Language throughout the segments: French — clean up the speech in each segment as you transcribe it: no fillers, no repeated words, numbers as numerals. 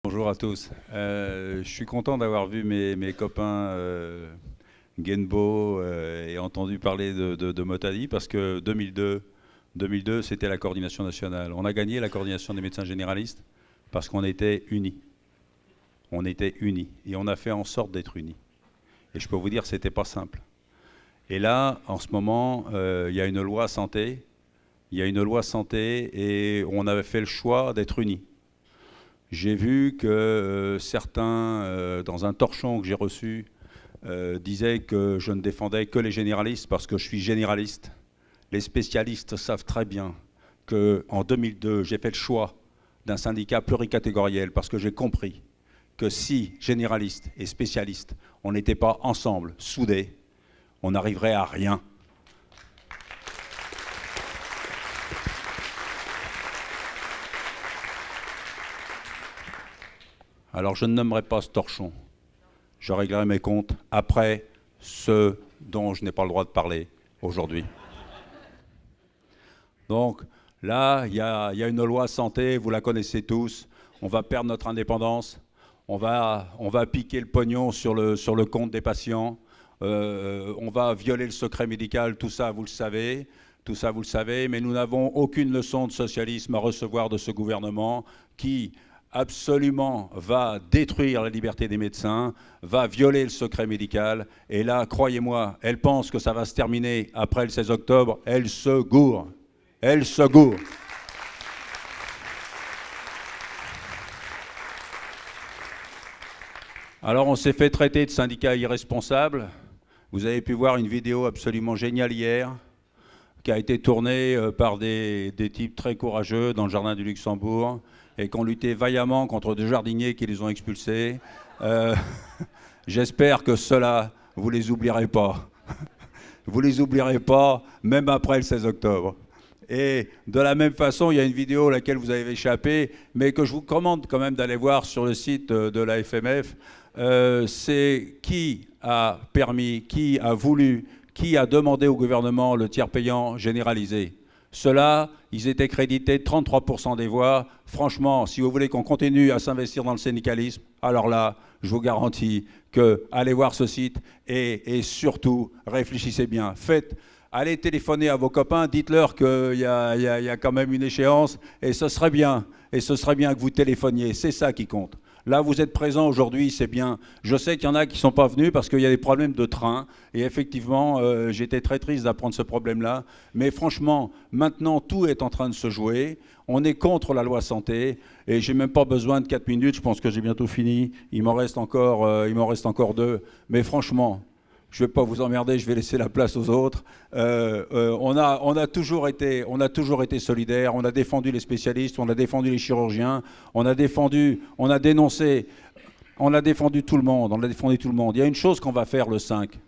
Bonjour à tous. Je suis content d'avoir vu mes copains Genbo et entendu parler de Motadi parce que 2002 c'était la coordination nationale. On a gagné la coordination des médecins généralistes parce qu'on était unis. On était unis et on a fait en sorte d'être unis. Et je peux vous dire que c'était pas simple. Et là, en ce moment, il y a une loi santé. Il y a une loi santé et on avait fait le choix d'être unis. J'ai vu que certains, dans un torchon que j'ai reçu, disaient que je ne défendais que les généralistes parce que je suis généraliste. Les spécialistes savent très bien qu'en 2002, j'ai fait le choix d'un syndicat pluricatégoriel parce que j'ai compris que si généralistes et spécialistes, on n'était pas ensemble, soudés, on n'arriverait à rien. Alors je ne nommerai pas ce torchon. Je réglerai mes comptes après ceux dont je n'ai pas le droit de parler aujourd'hui. Donc là, il y a une loi santé, vous la connaissez tous. On va perdre notre indépendance. On va piquer le pognon sur le compte des patients. On va violer le secret médical, tout ça vous le savez. Tout ça vous le savez, mais nous n'avons aucune leçon de socialisme à recevoir de ce gouvernement qui absolument va détruire la liberté des médecins, va violer le secret médical. Et là, croyez-moi, elle pense que ça va se terminer après le 16 octobre. Elle se gourre. Elle se gourre. Alors, on s'est fait traiter de syndicat irresponsable. Vous avez pu voir une vidéo absolument géniale hier qui a été tournée par des types très courageux dans le jardin du Luxembourg et qui ont lutté vaillamment contre des jardiniers qui les ont expulsés. J'espère que ceux-là, vous ne les oublierez pas. Vous ne les oublierez pas, même après le 16 octobre. Et de la même façon, il y a une vidéo à laquelle vous avez échappé, mais que je vous recommande quand même d'aller voir sur le site de la FMF. C'est qui a permis, qui a voulu, qui a demandé au gouvernement le tiers payant généralisé. Ceux-là, ils étaient crédités de 33% des voix. Franchement, si vous voulez qu'on continue à s'investir dans le syndicalisme, alors là, je vous garantis que allez voir ce site et surtout, réfléchissez bien. Allez téléphoner à vos copains, dites-leur qu'il y a quand même une échéance et ce serait bien. Et ce serait bien que vous téléphoniez, c'est ça qui compte. Là, vous êtes présents aujourd'hui, c'est bien. Je sais qu'il y en a qui ne sont pas venus parce qu'il y a des problèmes de train. Et effectivement, j'étais très triste d'apprendre ce problème-là. Mais franchement, maintenant, tout est en train de se jouer. On est contre la loi santé. Et je n'ai même pas besoin de 4 minutes. Je pense que j'ai bientôt fini. Il m'en reste encore 2. Mais franchement, je ne vais pas vous emmerder, je vais laisser la place aux autres. On a toujours été solidaires, on a défendu les spécialistes, on a défendu les chirurgiens, on a défendu tout le monde, Il y a une chose qu'on va faire le 5.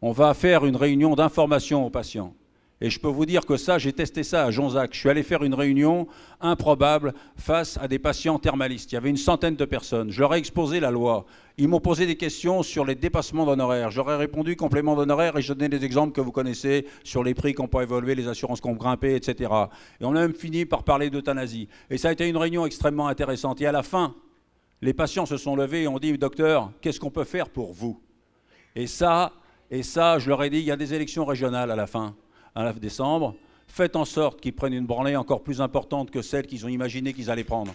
On va faire une réunion d'information aux patients. Et je peux vous dire que ça, j'ai testé ça à Jonzac. Je suis allé faire une réunion improbable face à des patients thermalistes. Il y avait une centaine de personnes. Je leur ai exposé la loi. Ils m'ont posé des questions sur les dépassements d'honoraires. J'aurais répondu complément d'honoraires et je donnais des exemples que vous connaissez sur les prix qui n'ont pas évolué, les assurances qui ont grimpé, etc. Et on a même fini par parler d'euthanasie. Et ça a été une réunion extrêmement intéressante. Et à la fin, les patients se sont levés et ont dit « Docteur, qu'est-ce qu'on peut faire pour vous ?» Et ça, je leur ai dit, il y a des élections régionales à la fin décembre, faites en sorte qu'ils prennent une branlée encore plus importante que celle qu'ils ont imaginé qu'ils allaient prendre.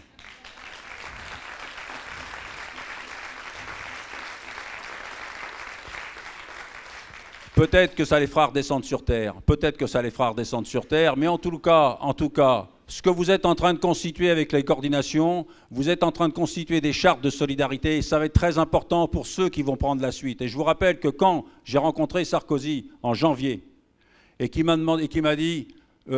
Peut-être que ça les fera redescendre sur Terre, mais en tout cas, ce que vous êtes en train de constituer avec les coordinations, vous êtes en train de constituer des chartes de solidarité et ça va être très important pour ceux qui vont prendre la suite. Et je vous rappelle que quand j'ai rencontré Sarkozy en janvier, et qui m'a dit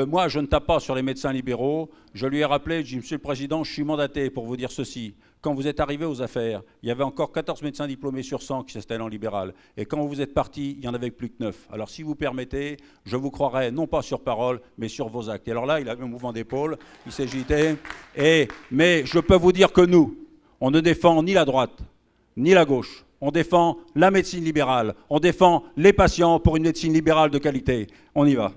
moi, je ne tape pas sur les médecins libéraux. Je lui ai rappelé, je dis, Monsieur le Président, je suis mandaté pour vous dire ceci. Quand vous êtes arrivé aux affaires, il y avait encore 14 médecins diplômés sur 100 qui s'installaient en libéral. Et quand vous êtes parti, il n'y en avait plus que 9. Alors, si vous permettez, je vous croirai, non pas sur parole, mais sur vos actes. Et alors là, il avait un mouvement d'épaule, il s'est agité. Mais je peux vous dire que nous, on ne défend ni la droite, ni la gauche. On défend la médecine libérale. On défend les patients pour une médecine libérale de qualité. On y va.